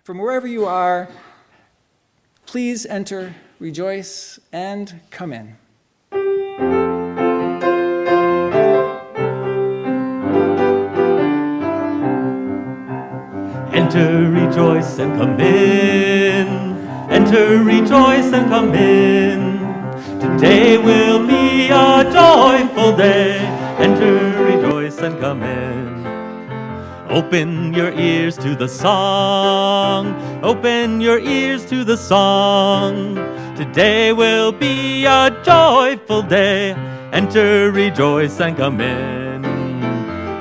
From wherever you are, please enter, rejoice, and come in. Enter, rejoice, and come in. Enter, rejoice, and come in. Today will be a joyful day. Enter, rejoice, and come in. Open your ears to the song. Open your ears to the song. Today will be a joyful day. Enter, rejoice, and come in.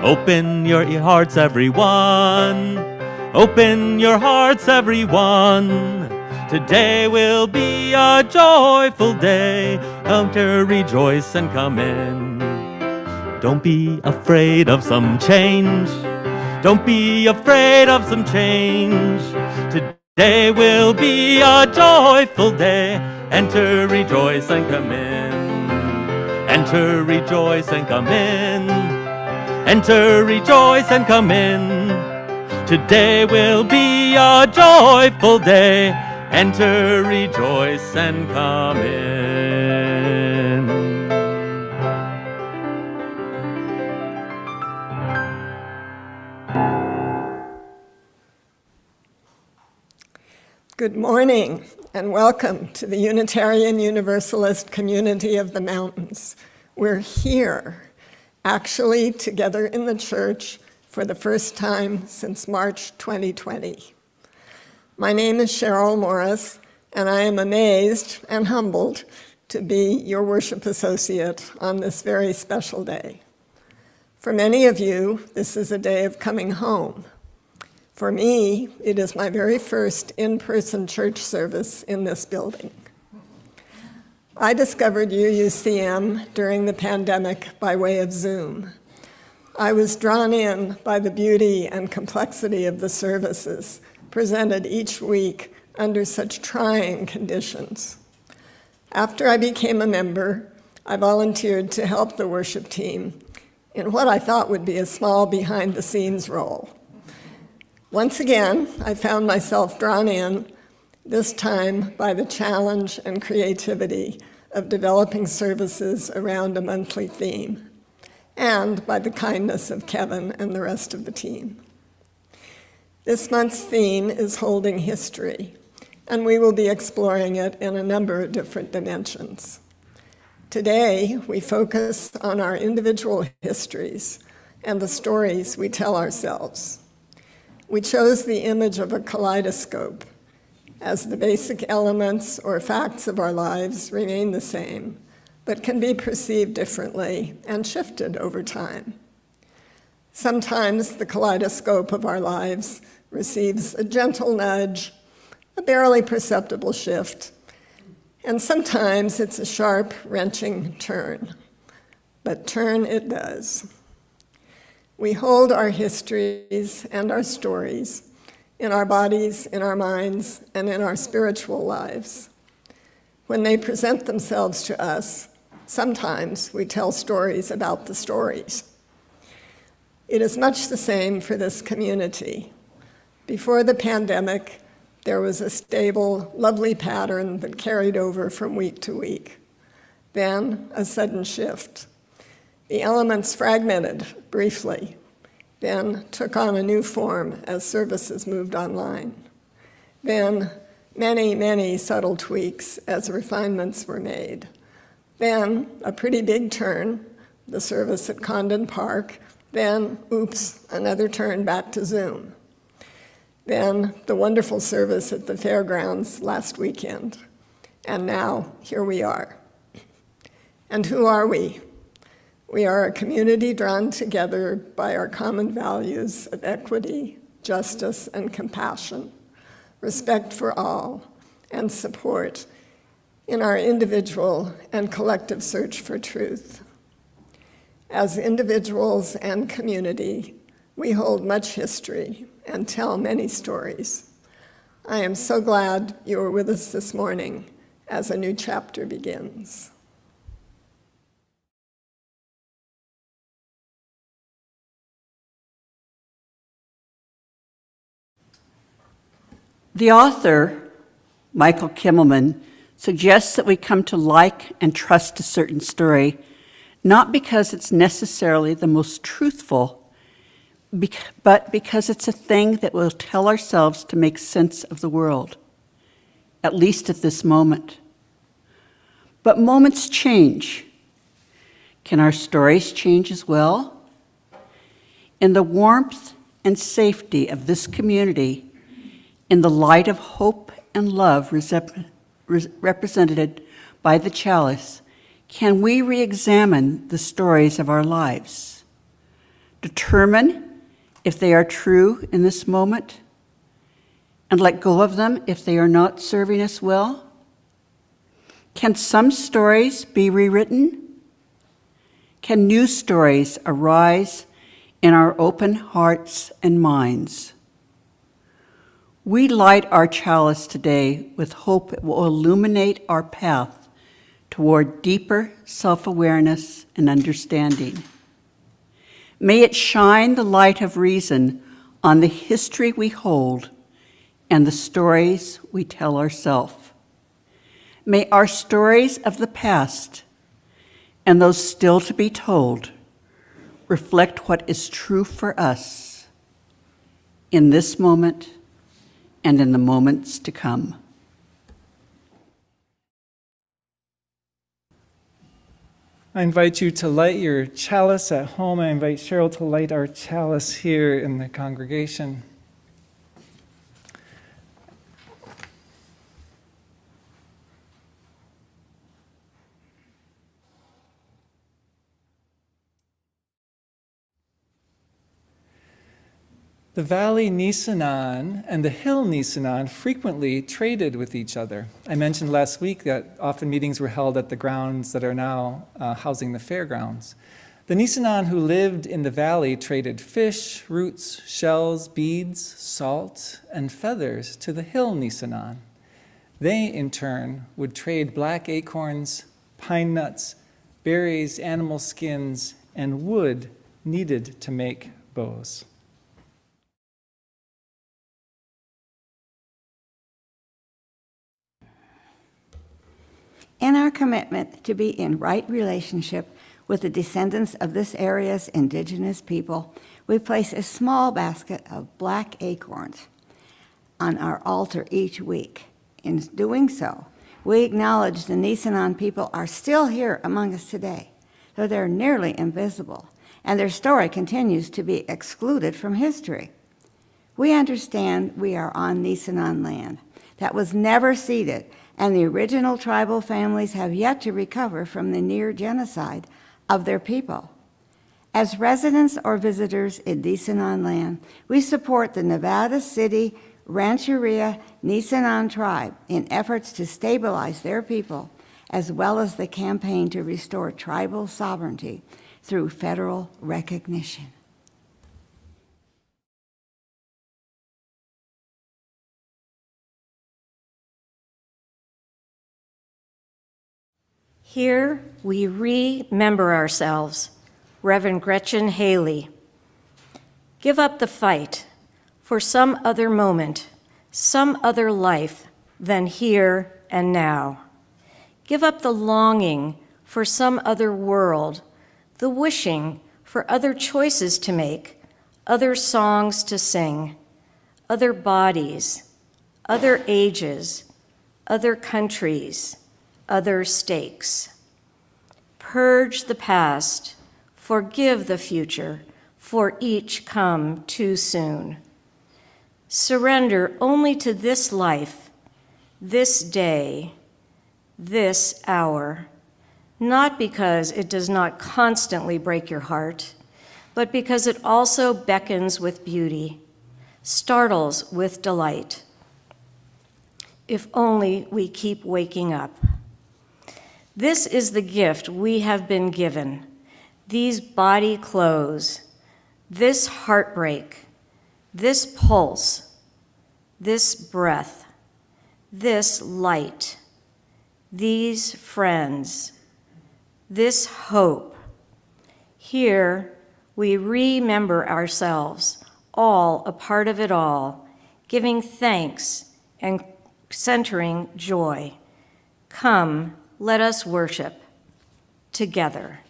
Open your hearts, everyone. Open your hearts, everyone. Today will be a joyful day. Enter, rejoice, and come in. Don't be afraid of some change. Don't be afraid of some change. Today will be a joyful day. Enter, rejoice, and come in. Enter, rejoice, and come in. Enter, rejoice, and come in. Today will be a joyful day. Enter, rejoice, and come in. Good morning, and welcome to the Unitarian Universalist community of the mountains. We're here, actually together in the church for the first time since March 2020. My name is Cheryl Morris, and I am amazed and humbled to be your worship associate on this very special day. For many of you, this is a day of coming home. For me, it is my very first in-person church service in this building. I discovered UUCM during the pandemic by way of Zoom. I was drawn in by the beauty and complexity of the services presented each week under such trying conditions. After I became a member, I volunteered to help the worship team in what I thought would be a small behind-the-scenes role. Once again, I found myself drawn in, this time by the challenge and creativity of developing services around a monthly theme, and by the kindness of Kevin and the rest of the team. This month's theme is Holding History, and we will be exploring it in a number of different dimensions. Today, we focus on our individual histories and the stories we tell ourselves. We chose the image of a kaleidoscope, as the basic elements or facts of our lives remain the same, but can be perceived differently and shifted over time. Sometimes the kaleidoscope of our lives receives a gentle nudge, a barely perceptible shift, and sometimes it's a sharp, wrenching turn. But turn it does. We hold our histories and our stories in our bodies, in our minds, and in our spiritual lives. When they present themselves to us, sometimes we tell stories about the stories. It is much the same for this community. Before the pandemic, there was a stable, lovely pattern that carried over from week to week. Then, a sudden shift. The elements fragmented briefly, then took on a new form as services moved online. Then, many, many subtle tweaks as refinements were made. Then, a pretty big turn, the service at Condon Park. Then, oops, another turn back to Zoom. Then, the wonderful service at the fairgrounds last weekend. And now, here we are. And who are we? We are a community drawn together by our common values of equity, justice, and compassion, respect for all, and support in our individual and collective search for truth. As individuals and community, we hold much history and tell many stories. I am so glad you are with us this morning as a new chapter begins. The author, Michael Kimmelman, suggests that we come to like and trust a certain story, not because it's necessarily the most truthful, but because it's a thing that we'll tell ourselves to make sense of the world, at least at this moment. But moments change. Can our stories change as well? In the warmth and safety of this community, in the light of hope and love represented by the chalice, can we re-examine the stories of our lives, determine if they are true in this moment, and let go of them if they are not serving us well? Can some stories be rewritten? Can new stories arise in our open hearts and minds? We light our chalice today with hope it will illuminate our path toward deeper self-awareness and understanding. May it shine the light of reason on the history we hold and the stories we tell ourselves. May our stories of the past and those still to be told reflect what is true for us in this moment and in the moments to come. I invite you to light your chalice at home. I invite Cheryl to light our chalice here in the congregation. The valley Nisenan and the hill Nisenan frequently traded with each other. I mentioned last week that often meetings were held at the grounds that are now housing the fairgrounds. The Nisenan who lived in the valley traded fish, roots, shells, beads, salt, and feathers to the hill Nisenan. They, in turn, would trade black acorns, pine nuts, berries, animal skins, and wood needed to make bows. In our commitment to be in right relationship with the descendants of this area's indigenous people, we place a small basket of black acorns on our altar each week. In doing so, we acknowledge the Nisenan people are still here among us today, though they're nearly invisible, and their story continues to be excluded from history. We understand we are on Nisenan land that was never ceded, and the original tribal families have yet to recover from the near genocide of their people. As residents or visitors in Nisenan land, we support the Nevada City Rancheria Nisenan tribe in efforts to stabilize their people, as well as the campaign to restore tribal sovereignty through federal recognition. Here we remember ourselves, Reverend Gretchen Haley. Give up the fight for some other moment, some other life than here and now. Give up the longing for some other world, the wishing for other choices to make, other songs to sing, other bodies, other ages, other countries, other stakes. Purge the past, forgive the future, for each come too soon. Surrender only to this life, this day, this hour, not because it does not constantly break your heart, but because it also beckons with beauty, startles with delight. If only we keep waking up. This is the gift we have been given, these body clothes, this heartbreak, this pulse, this breath, this light, these friends, this hope. Here we remember ourselves, all a part of it all, giving thanks and centering joy. Come, let us worship together.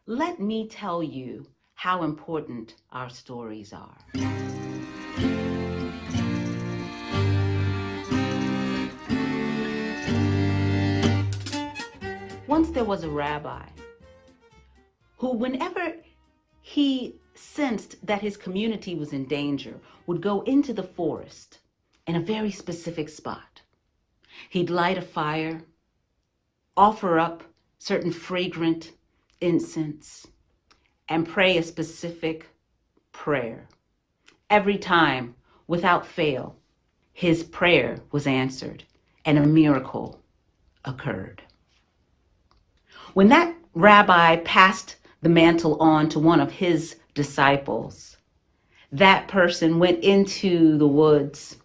Let me tell you how important our stories are. Once there was a rabbi who, whenever he sensed that his community was in danger, would go into the forest in a very specific spot. He'd light a fire, offer up certain fragrant incense, and pray a specific prayer. Every time, without fail, his prayer was answered and a miracle occurred. When that rabbi passed the mantle on to one of his disciples, that person went into the woods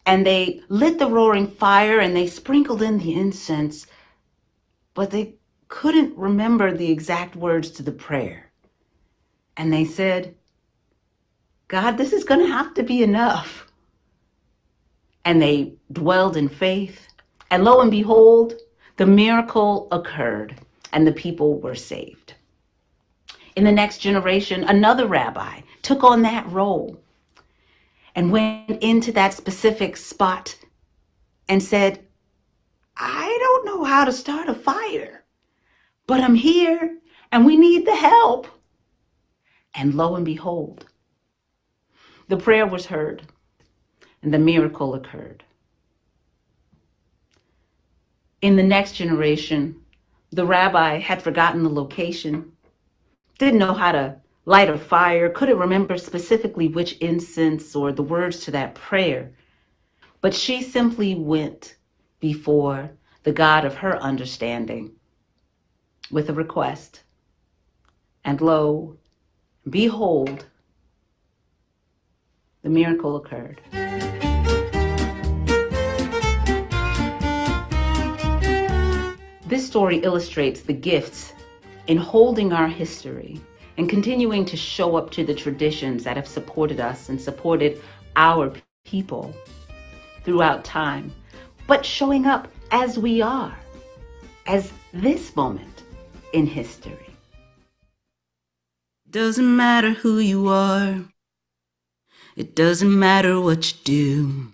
and they lit the roaring fire and they sprinkled in the incense, but they couldn't remember the exact words to the prayer. And they said, God, this is going to have to be enough. And they dwelled in faith. And lo and behold, the miracle occurred and the people were saved. In the next generation, another rabbi took on that role and went into that specific spot and said, I don't know how to start a fire, but I'm here and we need the help. And lo and behold, the prayer was heard and the miracle occurred. In the next generation, the rabbi had forgotten the location, didn't know how to light a fire, couldn't remember specifically which incense or the words to that prayer, but she simply went before the God of her understanding with a request. And lo, behold, the miracle occurred. This story illustrates the gifts in holding our history and continuing to show up to the traditions that have supported us and supported our people throughout time, but showing up as we are, as this moment in history. Doesn't matter who you are. It doesn't matter what you do.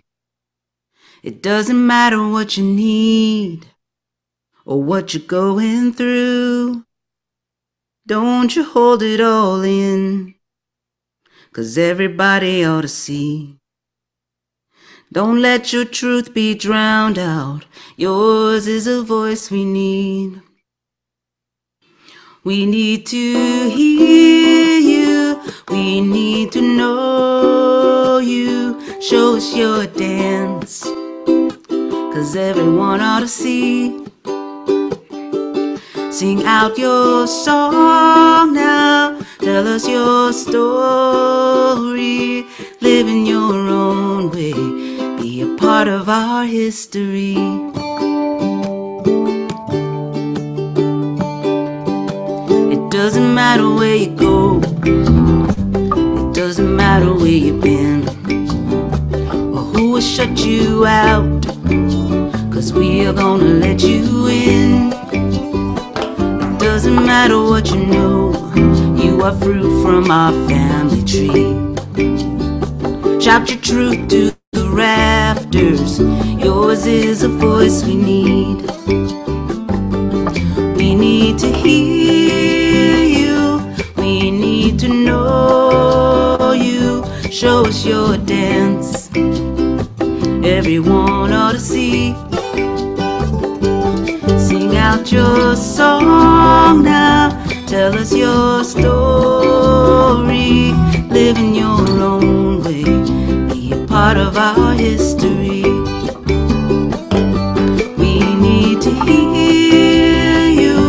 It doesn't matter what you need or what you're going through. Don't you hold it all in, 'cause everybody ought to see. Don't let your truth be drowned out. Yours is a voice we need. We need to hear you. We need to know you. Show us your dance, 'cause everyone ought to see. Sing out your song now. Tell us your story. Live in your own way. Be a part of our history. It doesn't matter where you go. It doesn't matter where you've been or who has shut you out, 'cause we are gonna let you in. It doesn't matter what you know. You are fruit from our family tree. Shout your truth to the rafters. Yours is a voice we need. We need to hear you. We need to know you. Show us your dance. Everyone ought to see. Sing out your song now. Tell us your story. Live in your own way. Be a part of our history. We need to hear you.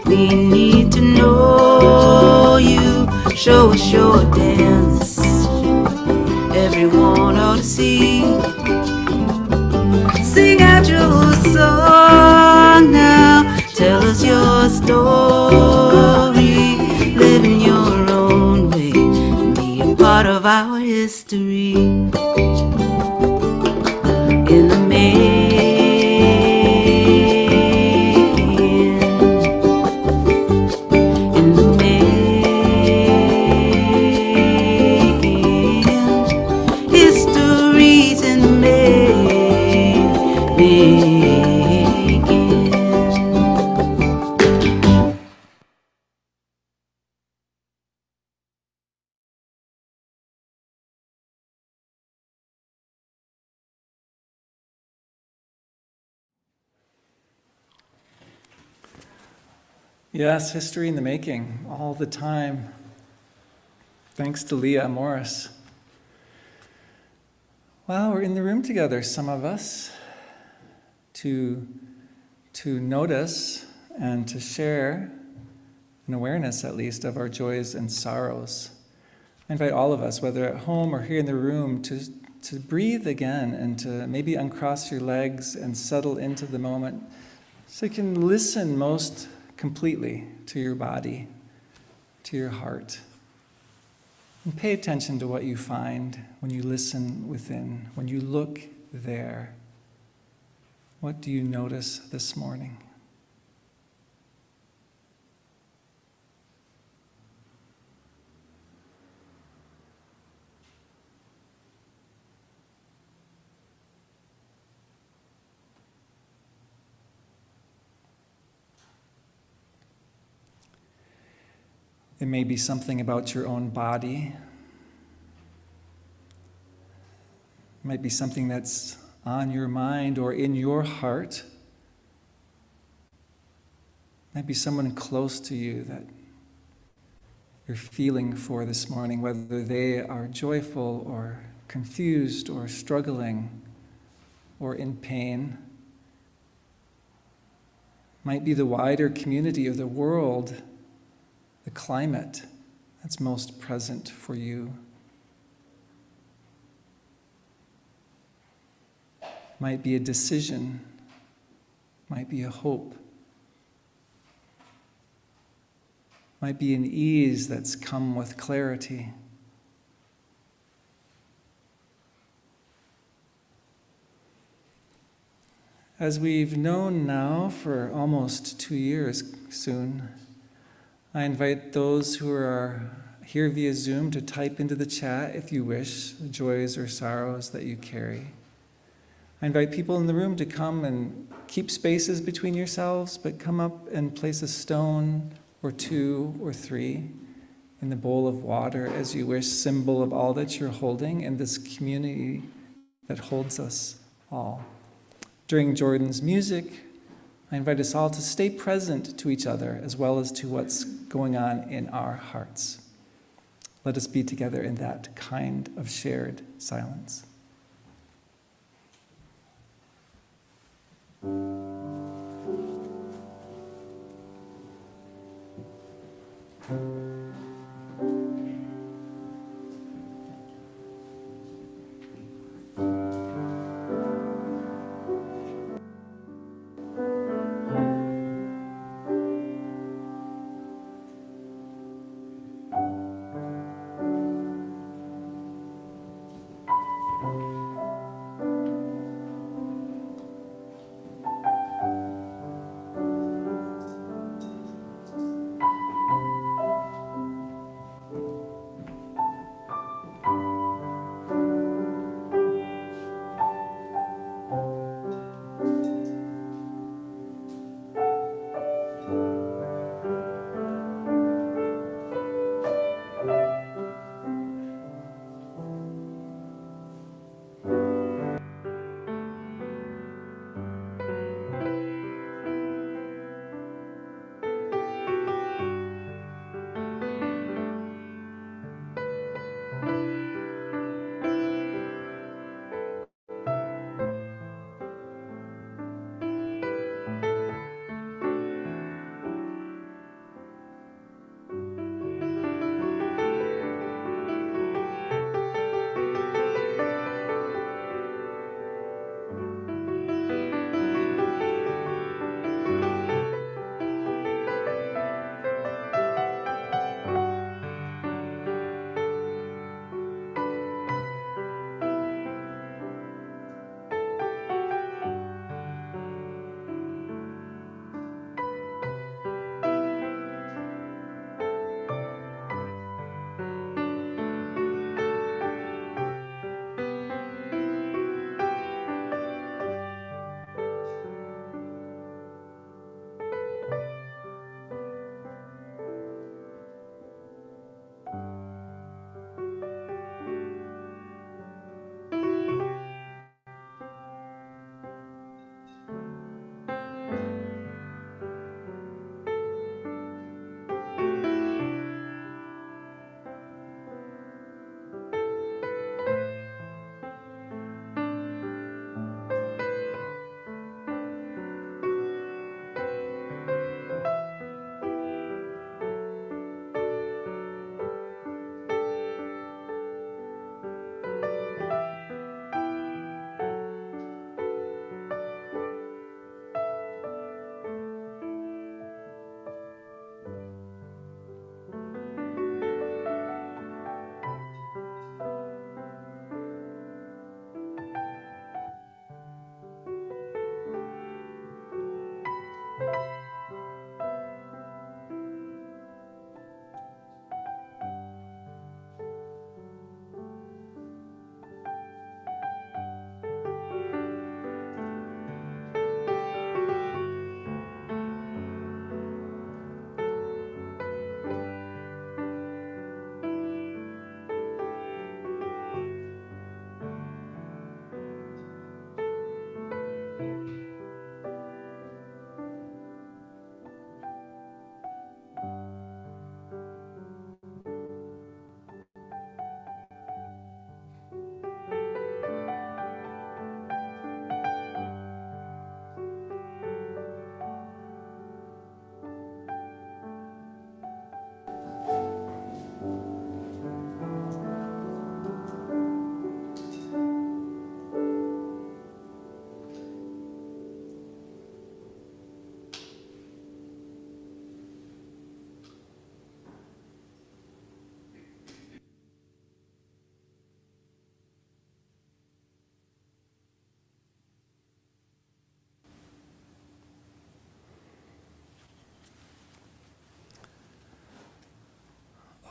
We need to Yes, history in the making, all the time. Thanks to Leah Morris. Well, we're in the room together, some of us, to notice and to share an awareness, at least, of our joys and sorrows. I invite all of us, whether at home or here in the room, to breathe again and to maybe uncross your legs and settle into the moment so you can listen most completely to your body, to your heart. And pay attention to what you find when you listen within, when you look there. What do you notice this morning? It may be something about your own body. It might be something that's on your mind or in your heart. It might be someone close to you that you're feeling for this morning, whether they are joyful or confused or struggling or in pain. It might be the wider community of the world, the climate that's most present for you. Might be a decision, might be a hope, might be an ease that's come with clarity. As we've known now for almost 2 years soon, I invite those who are here via Zoom to type into the chat, if you wish, the joys or sorrows that you carry. I invite people in the room to come and keep spaces between yourselves, but come up and place a stone or 2 or 3 in the bowl of water as you wish, symbol of all that you're holding in this community that holds us all. During Jordan's music, I invite us all to stay present to each other as well as to what's going on in our hearts. Let us be together in that kind of shared silence.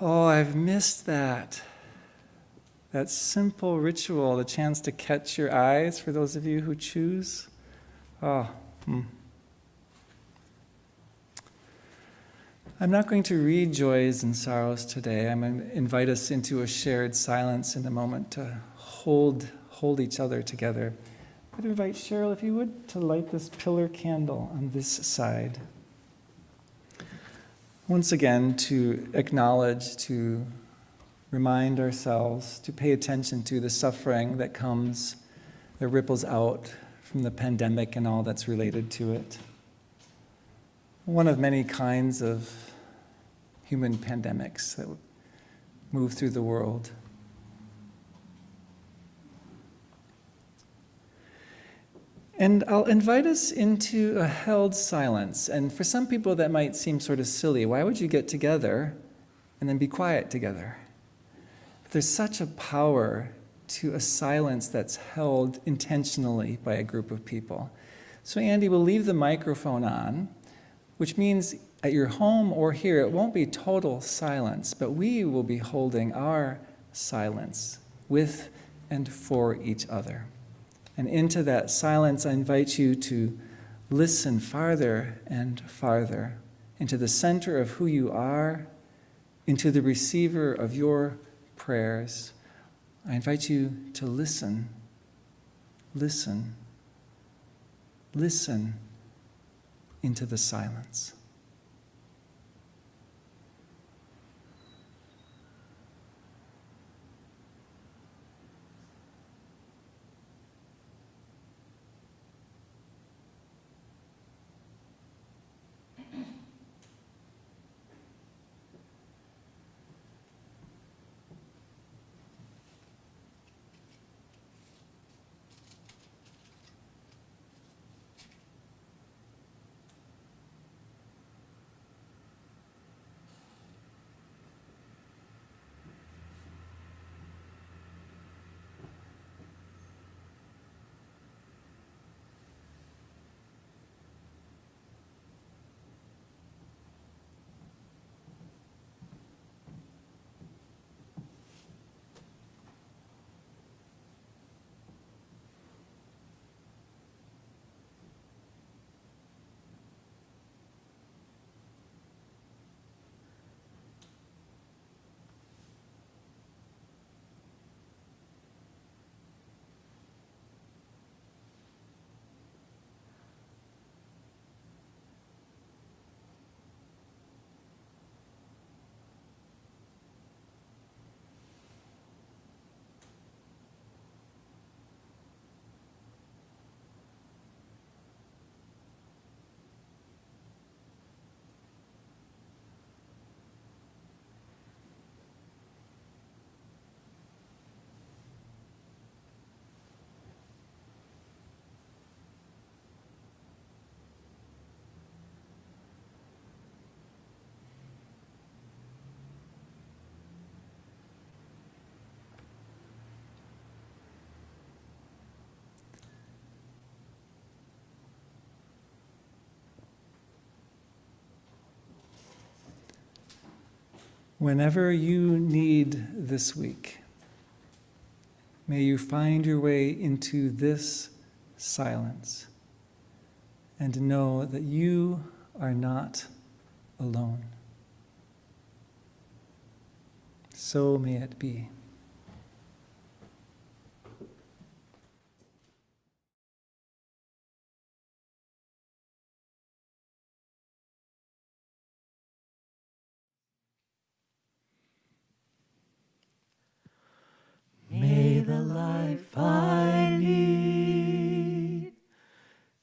Oh, I've missed that. That simple ritual, the chance to catch your eyes for those of you who choose. Oh, I'm not going to read joys and sorrows today. I'm going to invite us into a shared silence in a moment to hold each other together. I'd invite Cheryl, if you would, to light this pillar candle on this side. Once again, to acknowledge, to remind ourselves, to pay attention to the suffering that comes, that ripples out from the pandemic and all that's related to it. One of many kinds of human pandemics that move through the world. And I'll invite us into a held silence. And for some people that might seem sort of silly. Why would you get together and then be quiet together? But there's such a power to a silence that's held intentionally by a group of people. So Andy will leave the microphone on, which means at your home or here, it won't be total silence, but we will be holding our silence with and for each other. And into that silence, I invite you to listen farther and farther into the center of who you are, into the receiver of your prayers. I invite you to listen, listen, listen into the silence. Whenever you need this week, may you find your way into this silence and know that you are not alone. So may it be. May the life I lead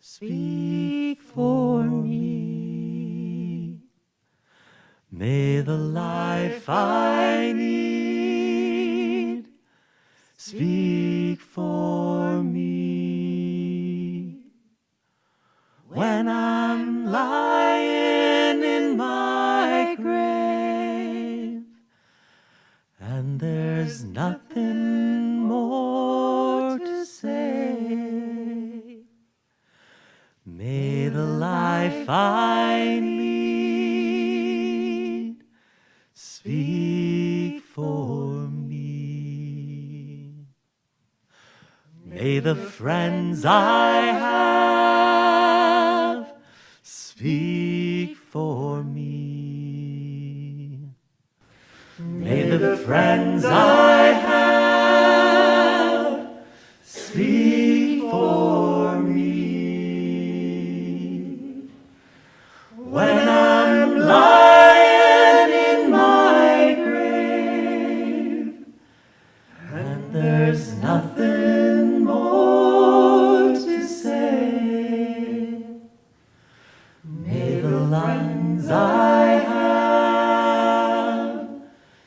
speak for me. May the life I need speak for me. When I'm lying in my grave and there's nothing more to say, may the life I need speak May the friends I have speak for me. May the friends I have speak for me. When I'm lying in my grave and there's nothing more to say, may the lines I have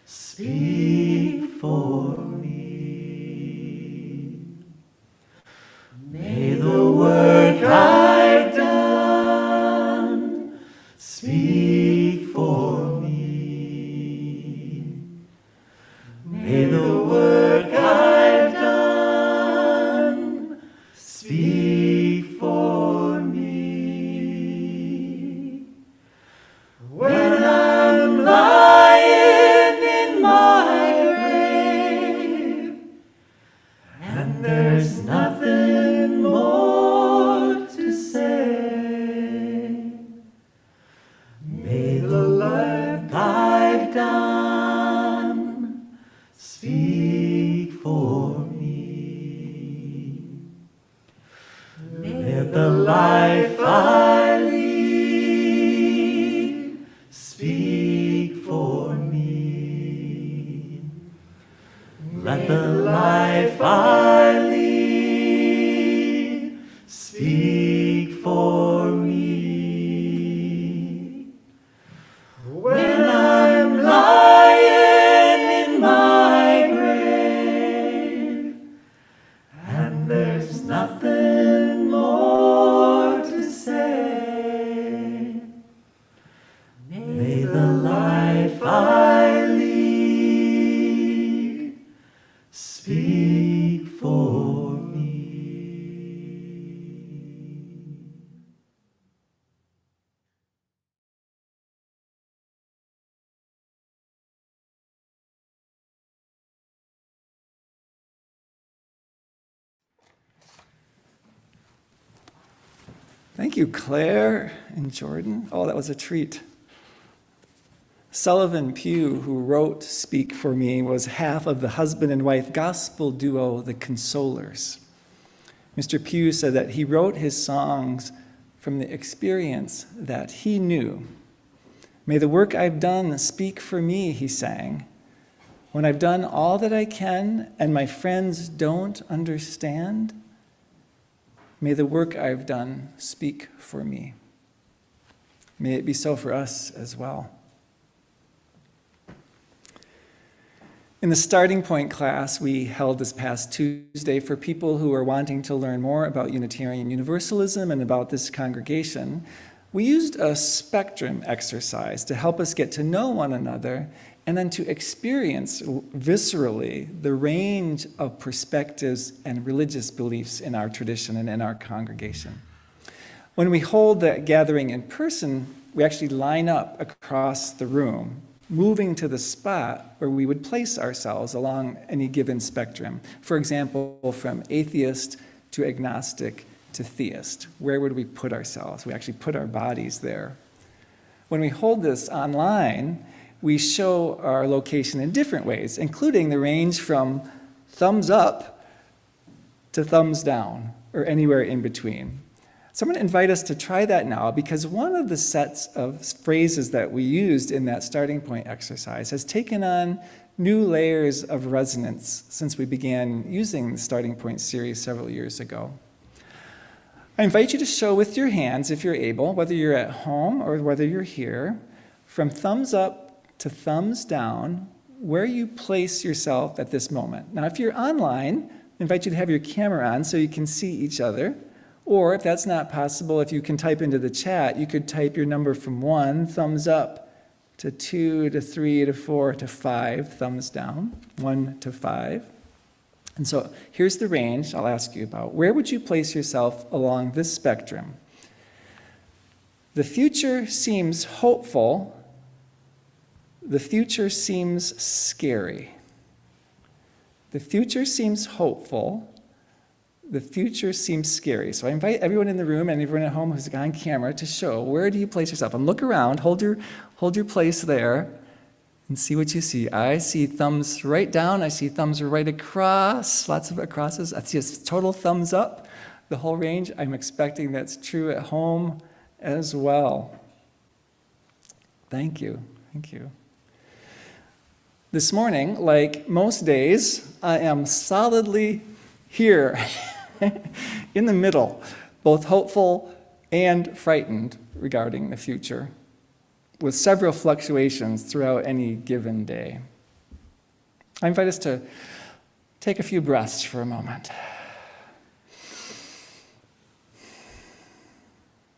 speak for me. May the work I've done speak for me. May the work I've done speak for me. When I'm lying in my grave and there's nothing more to say, may the work I've done speak for me. Let the life I lead speak for me. Let the life I lead speak for me. When I'm lying in my grave and there's nothing more to say, may the life I lead speak for me. Thank you, Claire and Jordan. Oh, that was a treat. Sullivan Pugh, who wrote Speak for Me, was half of the husband and wife gospel duo, the Consolers. Mr. Pugh said that he wrote his songs from the experience that he knew. May the work I've done speak for me, he sang. When I've done all that I can and my friends don't understand, may the work I've done speak for me. May it be so for us as well. In the starting point class we held this past Tuesday for people who are wanting to learn more about Unitarian Universalism and about this congregation, we used a spectrum exercise to help us get to know one another and then to experience viscerally the range of perspectives and religious beliefs in our tradition and in our congregation. When we hold the gathering in person, we actually line up across the room, moving to the spot where we would place ourselves along any given spectrum. For example, from atheist to agnostic to theist. Where would we put ourselves? We actually put our bodies there. When we hold this online, we show our location in different ways, including the range from thumbs up to thumbs down, or anywhere in between. So I'm going to invite us to try that now, because one of the sets of phrases that we used in that starting point exercise has taken on new layers of resonance since we began using the starting point series several years ago. I invite you to show with your hands, if you're able, whether you're at home or whether you're here, from thumbs up to thumbs down, where you place yourself at this moment. Now, if you're online, I invite you to have your camera on so you can see each other. Or if that's not possible, if you can type into the chat, you could type your number from 1, thumbs up, to 2, to 3, to 4, to 5, thumbs down, 1 to 5. And so here's the range I'll ask you about. Where would you place yourself along this spectrum? The future seems hopeful. The future seems scary. The future seems hopeful. the future seems scary. So I invite everyone in the room and everyone at home who's on camera to show, where do you place yourself? And look around, hold your place there, and see what you see. I see thumbs right down. I see thumbs right across, lots of acrosses. I see a total thumbs up, the whole range. I'm expecting that's true at home as well. Thank you. Thank you. This morning, like most days, I am solidly here in the middle, both hopeful and frightened regarding the future, with several fluctuations throughout any given day. I invite us to take a few breaths for a moment.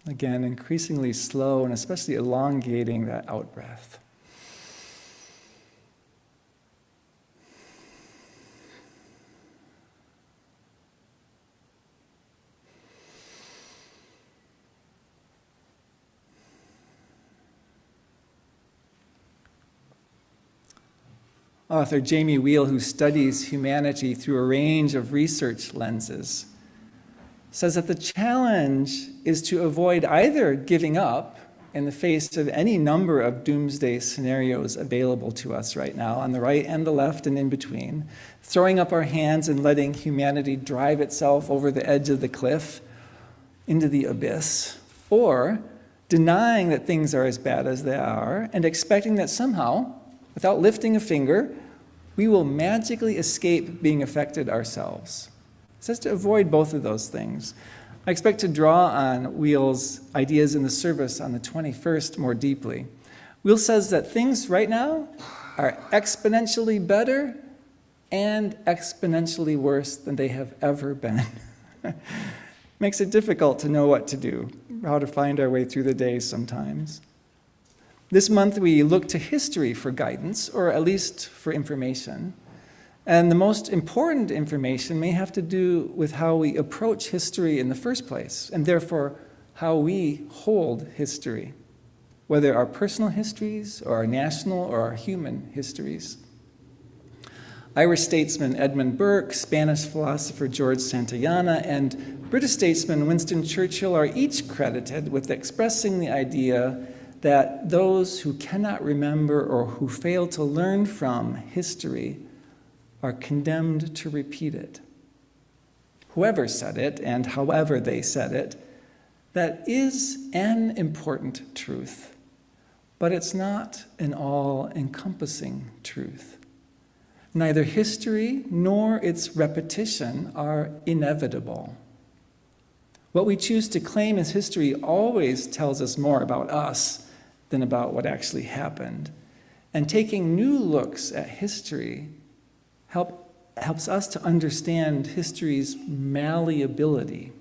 Again, increasingly slow and especially elongating that out breath. Author Jamie Wheel, who studies humanity through a range of research lenses, says that the challenge is to avoid either giving up in the face of any number of doomsday scenarios available to us right now, on the right and the left and in between, throwing up our hands and letting humanity drive itself over the edge of the cliff into the abyss, or denying that things are as bad as they are and expecting that somehow, without lifting a finger, we will magically escape being affected ourselves. It says to avoid both of those things. I expect to draw on Wheel's ideas in the service on the 21st more deeply. Wheel says that things right now are exponentially better and exponentially worse than they have ever been. Makes it difficult to know what to do, how to find our way through the day sometimes. This month we look to history for guidance, or at least for information. And the most important information may have to do with how we approach history in the first place, and therefore how we hold history, whether our personal histories or our national or our human histories. Irish statesman Edmund Burke, Spanish philosopher George Santayana, and British statesman Winston Churchill are each credited with expressing the idea that those who cannot remember or who fail to learn from history are condemned to repeat it. Whoever said it, and however they said it, that is an important truth, but it's not an all-encompassing truth. Neither history nor its repetition are inevitable. What we choose to claim as history always tells us more about us than about what actually happened. And taking new looks at history helps us to understand history's malleability.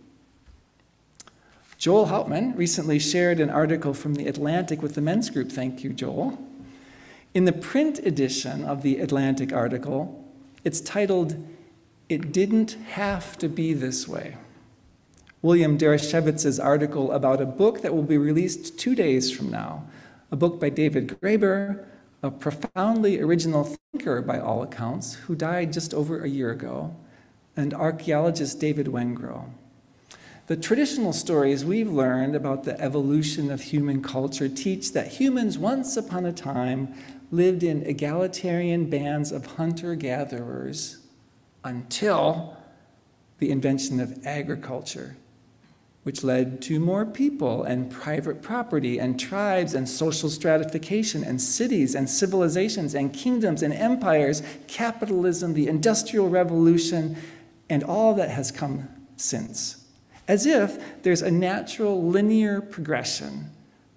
Joel Hauptman recently shared an article from The Atlantic with the men's group. Thank you, Joel. In the print edition of the Atlantic article, it's titled, "It Didn't Have to Be This Way." William Dereshevitz's article about a book that will be released 2 days from now, a book by David Graeber, a profoundly original thinker by all accounts, who died just over a year ago, and archaeologist David Wengrow. The traditional stories we've learned about the evolution of human culture teach that humans once upon a time lived in egalitarian bands of hunter-gatherers until the invention of agriculture, which led to more people and private property and tribes and social stratification and cities and civilizations and kingdoms and empires, capitalism, the Industrial Revolution, and all that has come since. As if there's a natural linear progression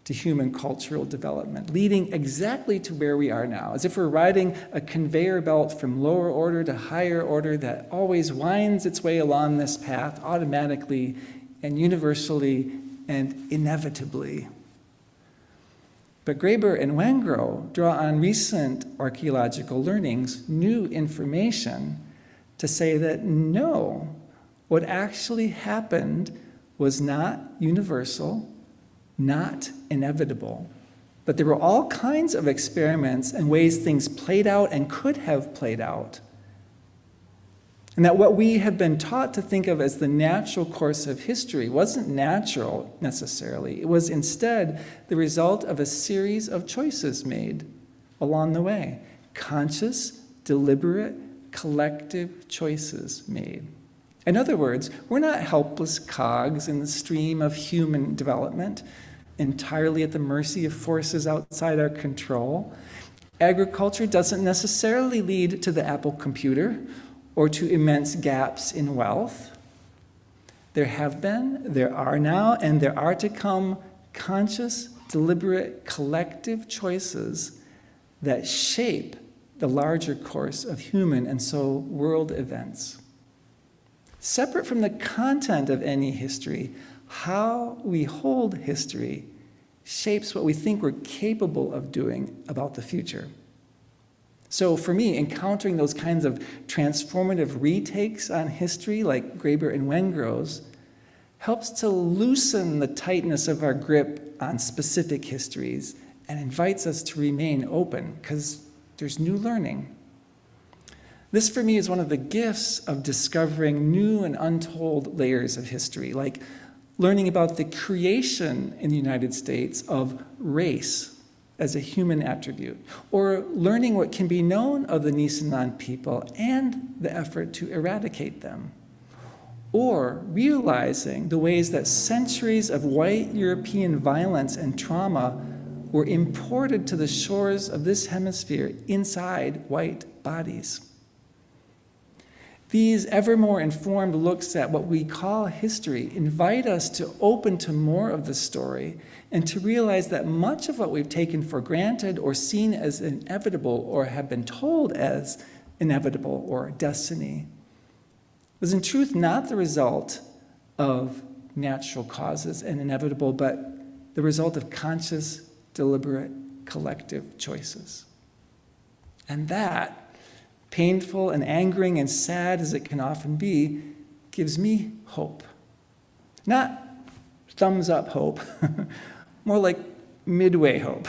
to human cultural development, leading exactly to where we are now, as if we're riding a conveyor belt from lower order to higher order that always winds its way along this path automatically and universally and inevitably. But Graeber and Wengrow draw on recent archaeological learnings, new information, to say that no, what actually happened was not universal, not inevitable, but there were all kinds of experiments and ways things played out and could have played out And that what we have been taught to think of as the natural course of history wasn't natural necessarily. It was instead the result of a series of choices made along the way. Conscious, deliberate, collective choices made. In other words, we're not helpless cogs in the stream of human development, entirely at the mercy of forces outside our control. Agriculture doesn't necessarily lead to the Apple computer or to immense gaps in wealth. There have been, there are now, and there are to come conscious, deliberate, collective choices that shape the larger course of human and so world events. Separate from the content of any history, how we hold history shapes what we think we're capable of doing about the future. So for me, encountering those kinds of transformative retakes on history like Graeber and Wengrow's helps to loosen the tightness of our grip on specific histories and invites us to remain open because there's new learning. This for me is one of the gifts of discovering new and untold layers of history, like learning about the creation in the United States of race as a human attribute, or learning what can be known of the Nisenan people and the effort to eradicate them, or realizing the ways that centuries of white European violence and trauma were imported to the shores of this hemisphere inside white bodies. These ever more informed looks at what we call history invite us to open to more of the story and to realize that much of what we've taken for granted or seen as inevitable or have been told as inevitable or destiny was in truth not the result of natural causes and inevitable, but the result of conscious, deliberate, collective choices. And that, painful and angering and sad as it can often be, gives me hope. Not thumbs up hope, more like midway hope,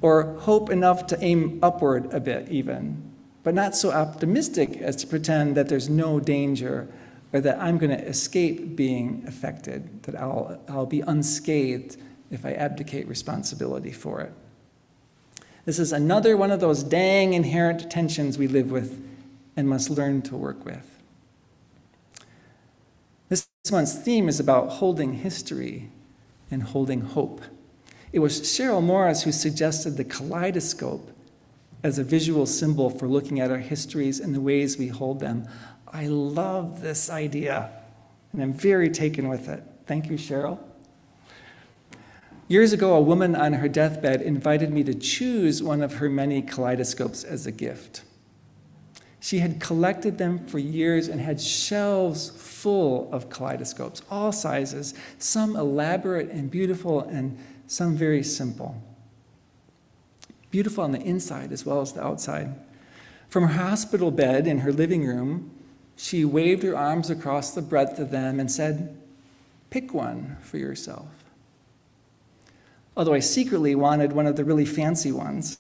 or hope enough to aim upward a bit even, but not so optimistic as to pretend that there's no danger or that I'm going to escape being affected, that I'll be unscathed if I abdicate responsibility for it. This is another one of those dang inherent tensions we live with and must learn to work with. This month's theme is about holding history and holding hope. It was Cheryl Morris who suggested the kaleidoscope as a visual symbol for looking at our histories and the ways we hold them. I love this idea, and I'm very taken with it. Thank you, Cheryl. Years ago, a woman on her deathbed invited me to choose one of her many kaleidoscopes as a gift. She had collected them for years and had shelves full of kaleidoscopes, all sizes, some elaborate and beautiful and some very simple. Beautiful on the inside as well as the outside. From her hospital bed in her living room, she waved her arms across the breadth of them and said, "Pick one for yourself." Although I secretly wanted one of the really fancy ones,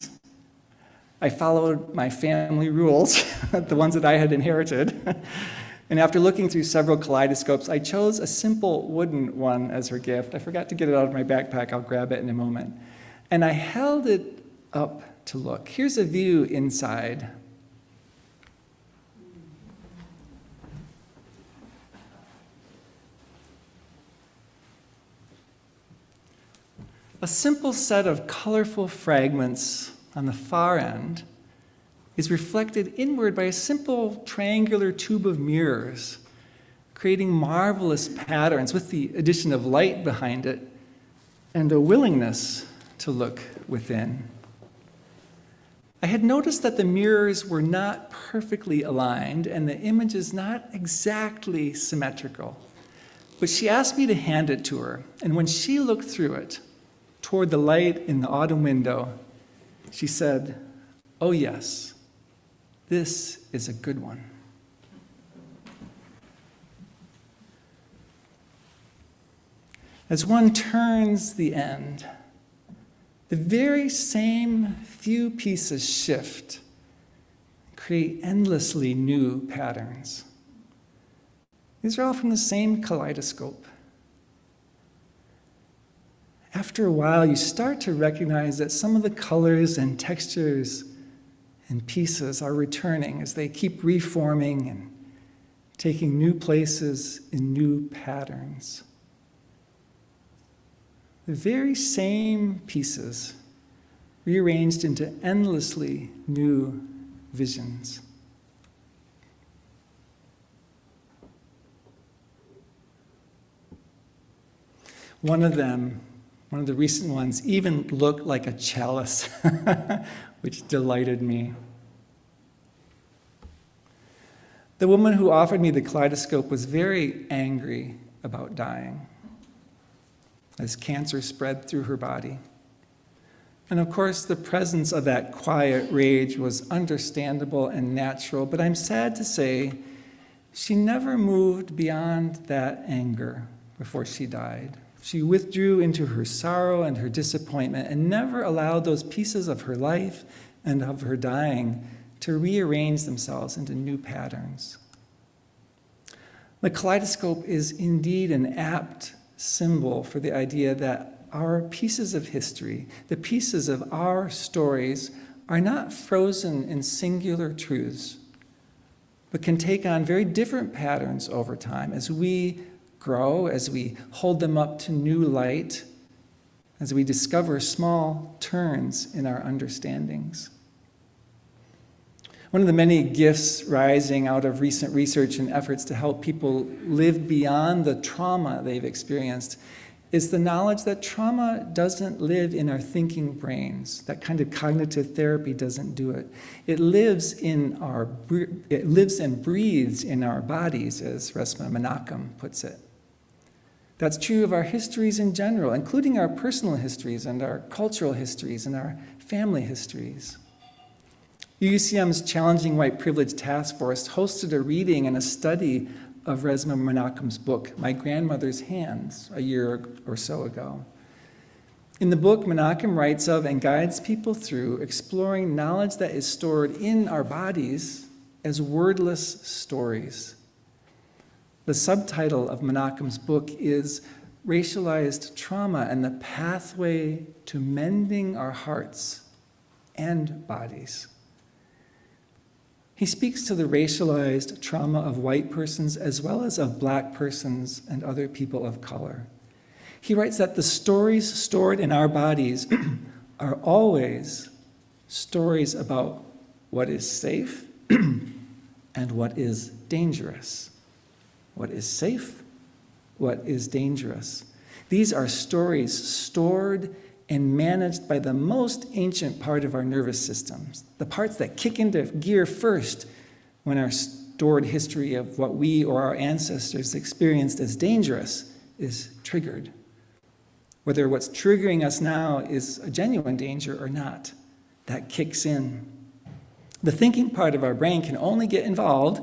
I followed my family rules, the ones that I had inherited. And after looking through several kaleidoscopes, I chose a simple wooden one as her gift. I forgot to get it out of my backpack. I'll grab it in a moment. And I held it up to look. Here's a view inside. A simple set of colorful fragments on the far end is reflected inward by a simple triangular tube of mirrors, creating marvelous patterns with the addition of light behind it and a willingness to look within. I had noticed that the mirrors were not perfectly aligned and the images not exactly symmetrical, but she asked me to hand it to her, and when she looked through it, toward the light in the autumn window, she said, "Oh yes, this is a good one." As one turns the end, the very same few pieces shift, create endlessly new patterns. These are all from the same kaleidoscope. After a while, you start to recognize that some of the colors and textures and pieces are returning as they keep reforming and taking new places in new patterns. The very same pieces rearranged into endlessly new visions. One of the recent ones, even looked like a chalice, which delighted me. The woman who offered me the kaleidoscope was very angry about dying as cancer spread through her body. And of course, the presence of that quiet rage was understandable and natural, but I'm sad to say she never moved beyond that anger before she died. She withdrew into her sorrow and her disappointment and never allowed those pieces of her life and of her dying to rearrange themselves into new patterns. The kaleidoscope is indeed an apt symbol for the idea that our pieces of history, the pieces of our stories, are not frozen in singular truths, but can take on very different patterns over time as we grow, as we hold them up to new light, as we discover small turns in our understandings. One of the many gifts rising out of recent research and efforts to help people live beyond the trauma they've experienced is the knowledge that trauma doesn't live in our thinking brains. That kind of cognitive therapy doesn't do it. It lives and breathes in our bodies, as Resmaa Menakem puts it. That's true of our histories in general, including our personal histories and our cultural histories and our family histories. UUCM's Challenging White Privilege Task Force hosted a reading and a study of Resmaa Menakem's book, My Grandmother's Hands, a year or so ago. In the book, Menakem writes of and guides people through exploring knowledge that is stored in our bodies as wordless stories. The subtitle of Menakem's book is Racialized Trauma and the Pathway to Mending Our Hearts and Bodies. He speaks to the racialized trauma of white persons as well as of black persons and other people of color. He writes that the stories stored in our bodies are always stories about what is safe and what is dangerous. What is safe? What is dangerous? These are stories stored and managed by the most ancient part of our nervous systems, the parts that kick into gear first when our stored history of what we or our ancestors experienced as dangerous is triggered. Whether what's triggering us now is a genuine danger or not, that kicks in. The thinking part of our brain can only get involved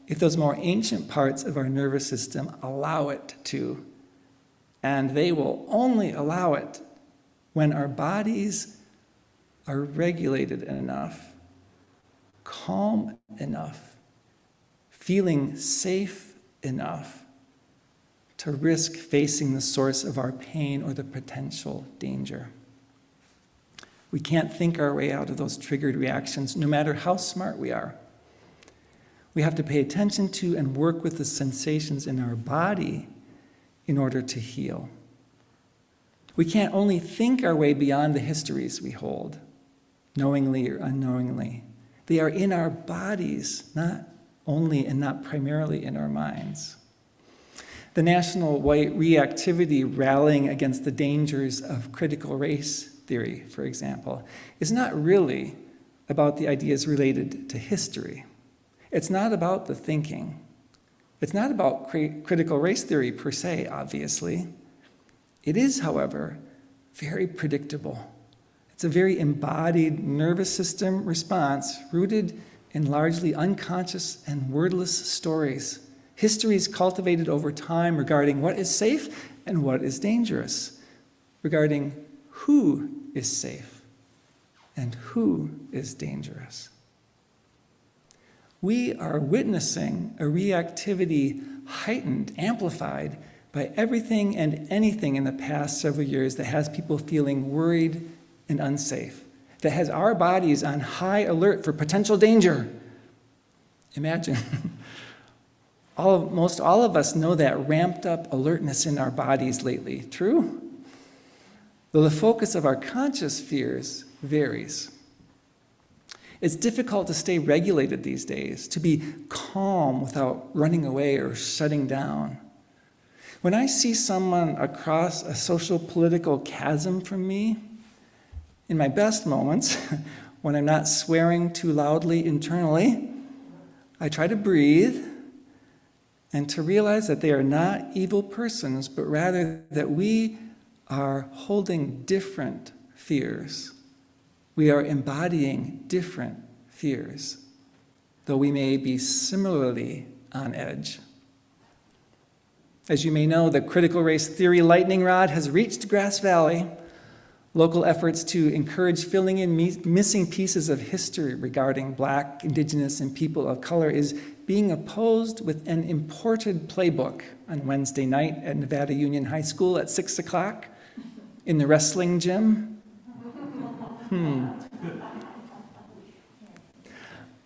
if those more ancient parts of our nervous system allow it to. And they will only allow it when our bodies are regulated enough, calm enough, feeling safe enough to risk facing the source of our pain or the potential danger. We can't think our way out of those triggered reactions, no matter how smart we are. We have to pay attention to and work with the sensations in our body in order to heal. We can't only think our way beyond the histories we hold, knowingly or unknowingly. They are in our bodies, not only and not primarily in our minds. The national white reactivity rallying against the dangers of critical race theory, for example, is not really about the ideas related to history. It's not about the thinking. It's not about critical race theory per se, obviously. It is, however, very predictable. It's a very embodied nervous system response rooted in largely unconscious and wordless stories. Histories cultivated over time regarding what is safe and what is dangerous, regarding who is safe and who is dangerous. We are witnessing a reactivity heightened, amplified by everything and anything in the past several years that has people feeling worried and unsafe, that has our bodies on high alert for potential danger. Imagine. Most all of us know that ramped up alertness in our bodies lately. True? Though the focus of our conscious fears varies. It's difficult to stay regulated these days, to be calm without running away or shutting down. When I see someone across a social political chasm from me, in my best moments, when I'm not swearing too loudly internally, I try to breathe and to realize that they are not evil persons, but rather that we are holding different fears. We are embodying different fears, though we may be similarly on edge. As you may know, the critical race theory lightning rod has reached Grass Valley. Local efforts to encourage filling in missing pieces of history regarding Black, Indigenous, and people of color is being opposed with an imported playbook on Wednesday night at Nevada Union High School at 6 o'clock in the wrestling gym.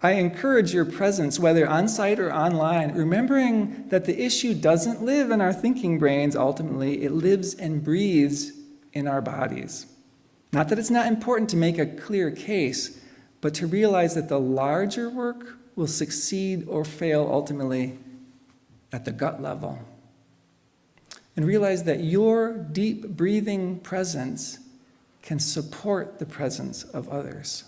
I encourage your presence, whether on-site or online, remembering that the issue doesn't live in our thinking brains ultimately, it lives and breathes in our bodies. Not that it's not important to make a clear case, but to realize that the larger work will succeed or fail ultimately at the gut level. And realize that your deep breathing presence can support the presence of others.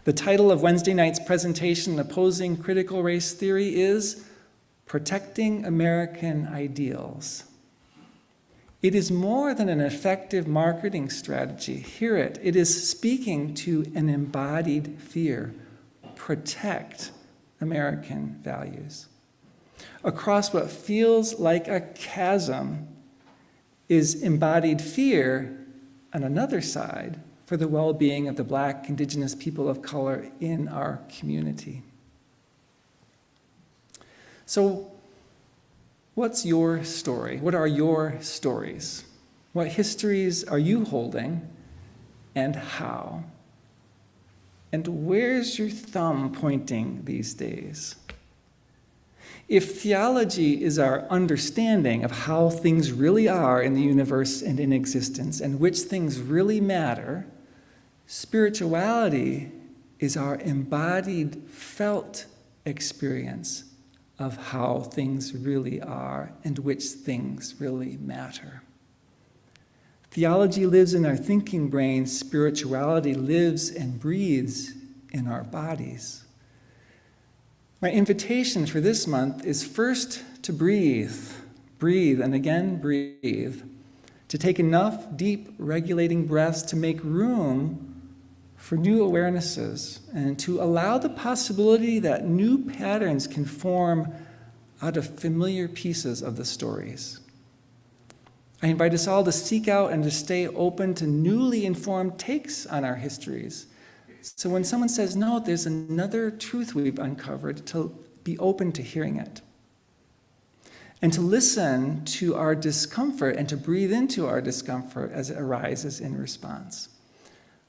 The title of Wednesday night's presentation opposing critical race theory is Protecting American Ideals. It is more than an effective marketing strategy. Hear it. It is speaking to an embodied fear. Protect American values. Across what feels like a chasm is embodied fear on another side for the well-being of the Black, Indigenous, people of color in our community. So, what's your story? What are your stories? What histories are you holding, and how? And where's your thumb pointing these days? If theology is our understanding of how things really are in the universe and in existence, and which things really matter, spirituality is our embodied, felt experience of how things really are and which things really matter. Theology lives in our thinking brains. Spirituality lives and breathes in our bodies. My invitation for this month is first to breathe, breathe, and again breathe, to take enough deep regulating breaths to make room for new awarenesses and to allow the possibility that new patterns can form out of familiar pieces of the stories. I invite us all to seek out and to stay open to newly informed takes on our histories. So when someone says, no, there's another truth we've uncovered, to be open to hearing it. And to listen to our discomfort and to breathe into our discomfort as it arises in response.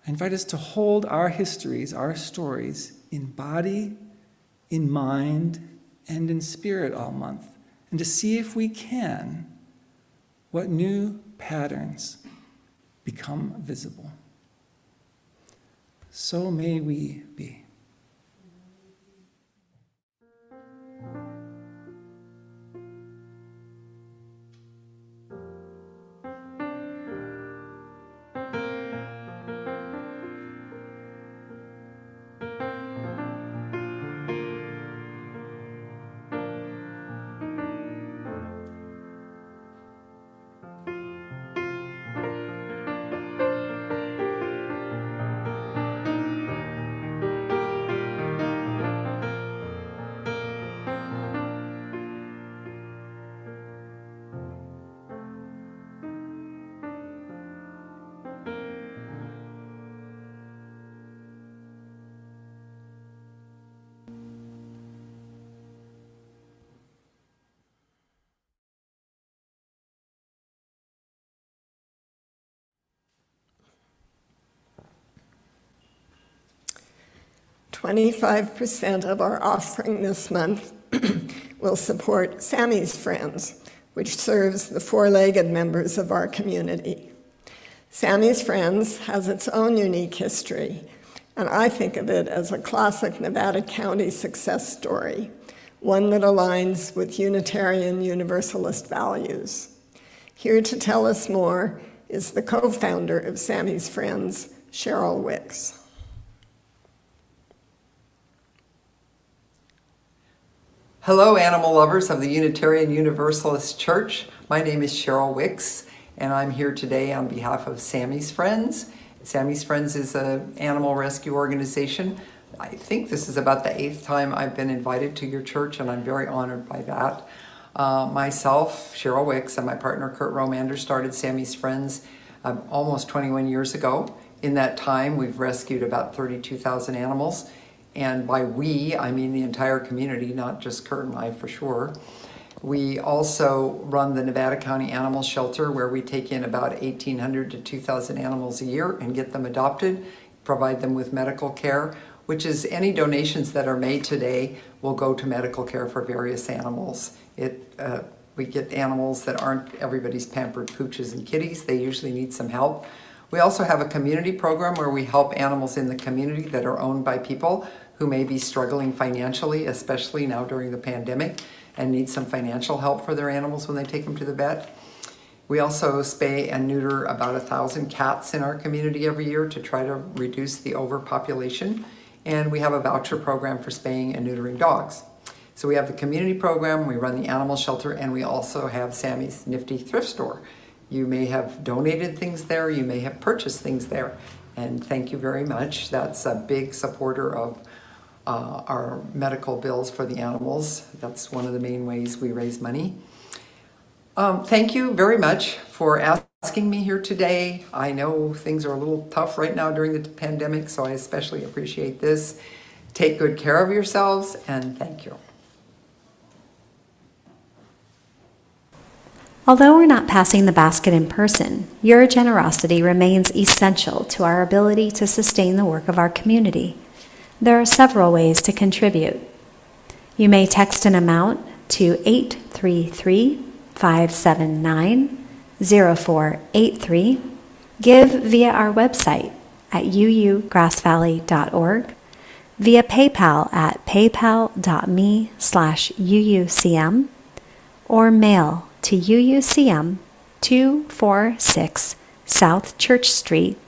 I invite us to hold our histories, our stories, in body, in mind, and in spirit all month, and to see if we can, what new patterns become visible. So may we be. 25% of our offering this month will support Sammy's Friends, which serves the four-legged members of our community. Sammy's Friends has its own unique history, and I think of it as a classic Nevada County success story, one that aligns with Unitarian Universalist values. Here to tell us more is the co-founder of Sammy's Friends, Cheryl Wicks. Hello, animal lovers of the Unitarian Universalist Church. My name is Cheryl Wicks, and I'm here today on behalf of Sammy's Friends. Sammy's Friends is an animal rescue organization. I think this is about the 8th time I've been invited to your church, and I'm very honored by that. Myself, Cheryl Wicks, and my partner Kurt Romander started Sammy's Friends almost 21 years ago. In that time, we've rescued about 32,000 animals. And by we, I mean the entire community, not just Kurt and I for sure. We also run the Nevada County Animal Shelter, where we take in about 1,800 to 2,000 animals a year and get them adopted, provide them with medical care, which is any donations that are made today will go to medical care for various animals. We get animals that aren't everybody's pampered pooches and kitties. They usually need some help. We also have a community program where we help animals in the community that are owned by people who may be struggling financially, especially now during the pandemic, and need some financial help for their animals when they take them to the vet. We also spay and neuter about 1,000 cats in our community every year to try to reduce the overpopulation. And we have a voucher program for spaying and neutering dogs. So we have the community program, we run the animal shelter, and we also have Sammy's Nifty Thrift Store. You may have donated things there, you may have purchased things there, and thank you very much. That's a big supporter of our medical bills for the animals. That's one of the main ways we raise money. Thank you very much for asking me here today. I know things are a little tough right now during the pandemic, so I especially appreciate this. Take good care of yourselves, and thank you. Although we're not passing the basket in person, your generosity remains essential to our ability to sustain the work of our community. There are several ways to contribute. You may text an amount to 833-579-0483, give via our website at uugrassvalley.org, via PayPal at paypal.me/UUCM, or mail to UUCM 246 South Church Street,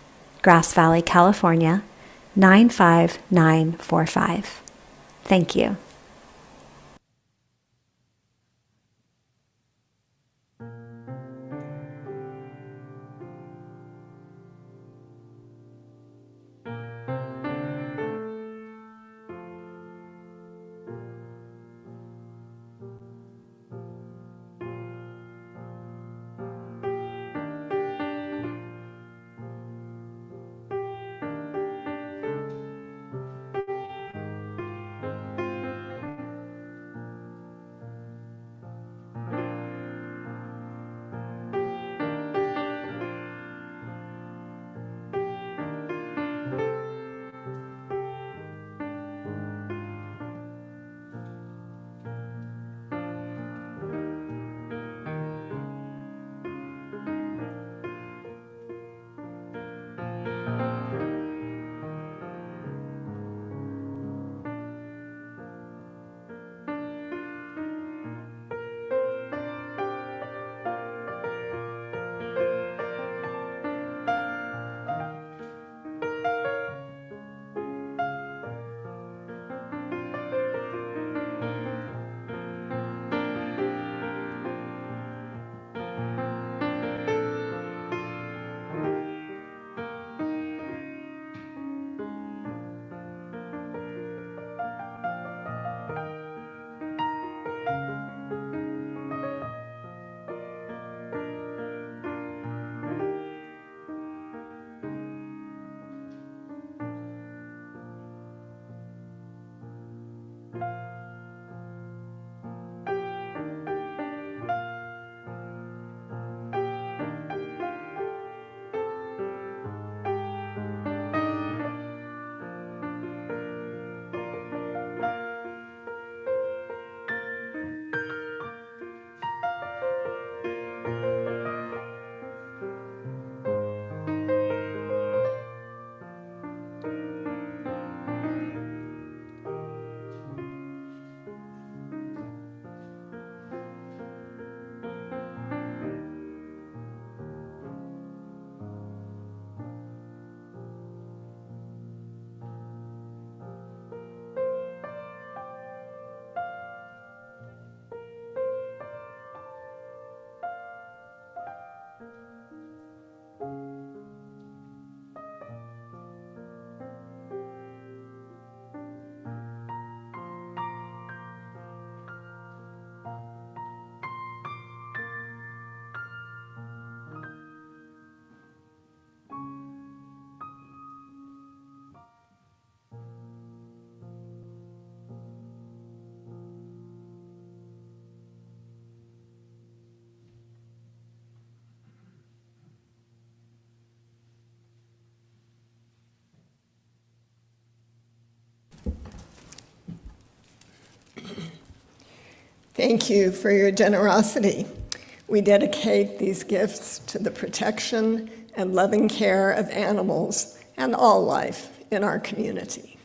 Grass Valley, California, 95945. Thank you. Thank you for your generosity. We dedicate these gifts to the protection and loving care of animals and all life in our community.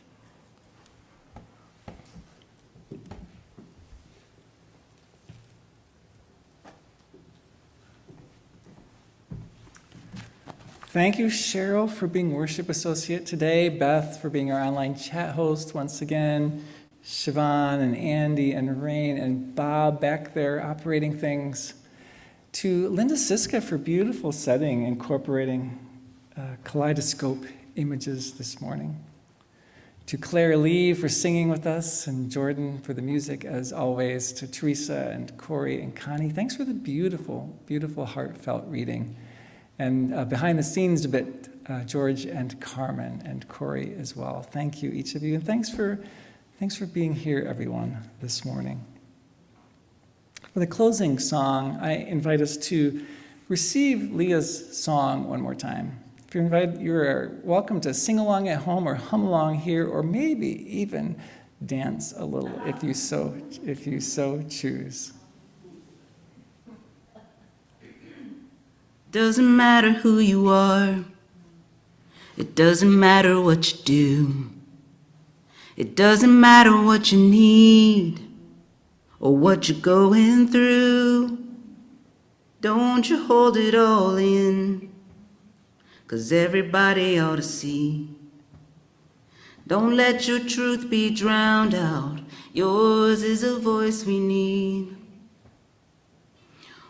Thank you, Cheryl, for being worship associate today, Beth for being our online chat host once again, Siobhan and Andy and Rain and Bob back there operating things, to Linda Siska for beautiful setting, incorporating kaleidoscope images this morning, to Claire Lee for singing with us, and Jordan for the music as always, to Teresa and Corey and Connie. Thanks for the beautiful, beautiful heartfelt reading. And behind the scenes a bit, George and Carmen and Corey as well. Thank you, each of you. And thanks for being here, everyone, this morning. For the closing song, I invite us to receive Leah's song one more time. If you're invited, you're welcome to sing along at home or hum along here, or maybe even dance a little if you so choose. Doesn't matter who you are. It doesn't matter what you do. It doesn't matter what you need or what you're going through. Don't you hold it all in, 'cause everybody ought to see. Don't let your truth be drowned out. Yours is a voice we need.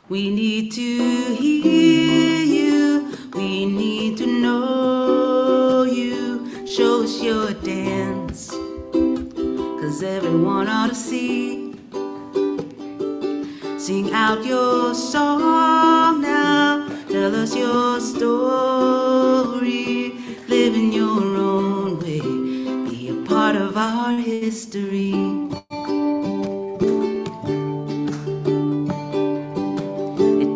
We need to hear you, we need to know you. Show us your dance, 'cause everyone ought to see. Sing out your song now, tell us your story. Live in your own way, be a part of our history.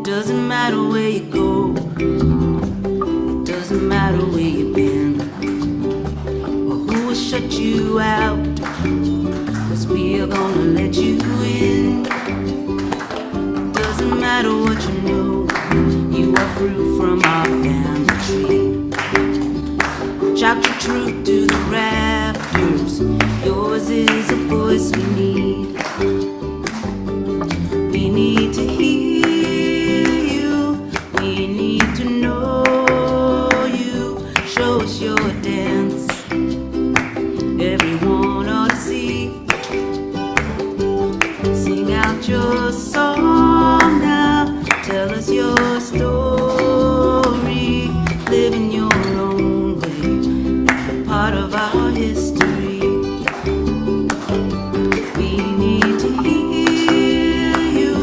Doesn't matter where you go, it doesn't matter where you've been, or who will shut you out, 'cause we are gonna let you in. It doesn't matter what you know, you are fruit from our family tree. Shout your truth to the rafters, yours is a voice we need. We need to hear, we need to know you. Show us your dance, everyone ought to see. Sing out your song now, tell us your story. Live in your own way, be a part of our history. We need to hear you,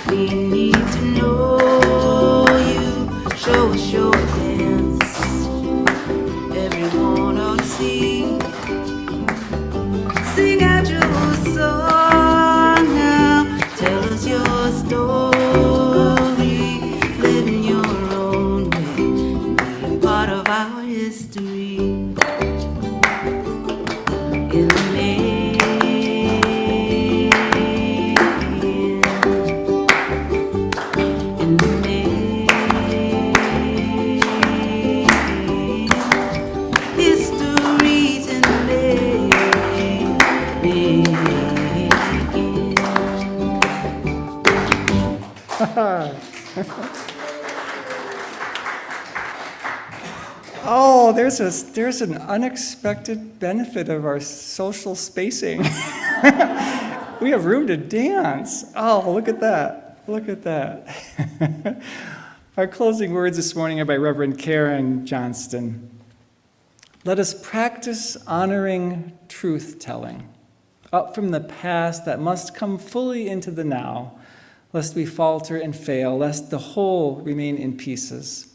we need to know. Show us your dance, everyone ought to see. Sing out your song now, tell us your story. Live in your own way, be a part of our history. In the Oh, there's an unexpected benefit of our social spacing. We have room to dance. Oh, look at that. Look at that. Our closing words this morning are by Reverend Karen Johnston. Let us practice honoring truth-telling, up from the past that must come fully into the now, lest we falter and fail, lest the whole remain in pieces.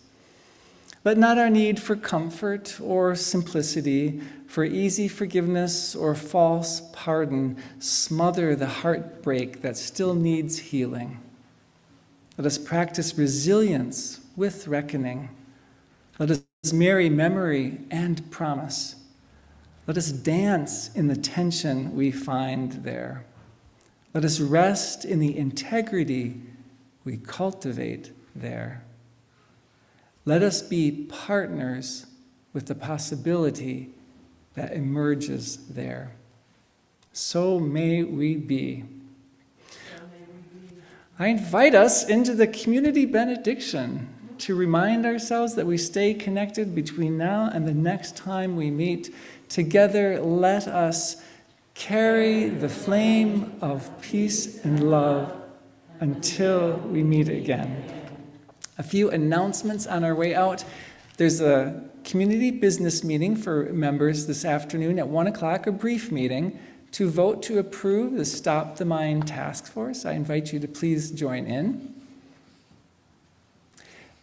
Let not our need for comfort or simplicity, for easy forgiveness or false pardon, smother the heartbreak that still needs healing. Let us practice resilience with reckoning. Let us marry memory and promise. Let us dance in the tension we find there. Let us rest in the integrity we cultivate there. Let us be partners with the possibility that emerges there. So may we be. I invite us into the community benediction to remind ourselves that we stay connected between now and the next time we meet. Together, let us carry the flame of peace and love until we meet again. A few announcements on our way out. There's a community business meeting for members this afternoon at 1 o'clock, a brief meeting to vote to approve the Stop the Mine Task Force. I invite you to please join in.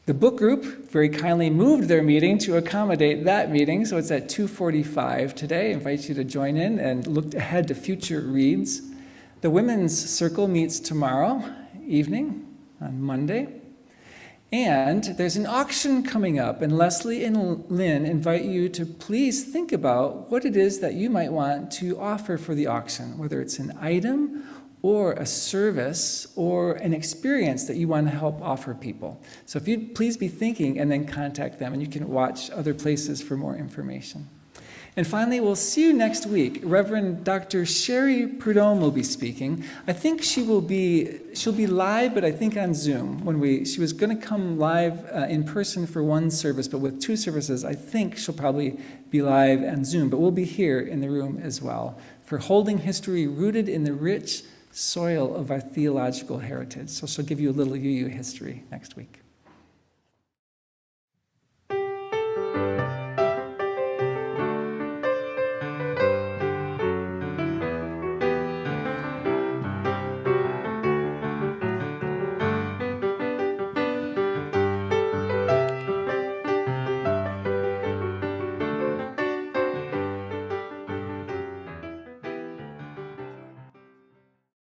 The book group very kindly moved their meeting to accommodate that meeting, so it's at 2:45 today. I invite you to join in and look ahead to future reads. The Women's Circle meets tomorrow evening on Monday. And there's an auction coming up, and Leslie and Lynn invite you to please think about what it is that you might want to offer for the auction, whether it's an item or a service or an experience that you want to help offer people. So if you'd please be thinking and then contact them, and you can watch other places for more information. And finally, we'll see you next week. Reverend Dr. Sherry Prudhomme will be speaking. I think she'll be live, but I think on Zoom. She was going to come live in person for one service, but with two services, I think she'll probably be live on Zoom. But we'll be here in the room as well for Holding History Rooted in the Rich Soil of Our Theological Heritage. So she'll give you a little UU history next week.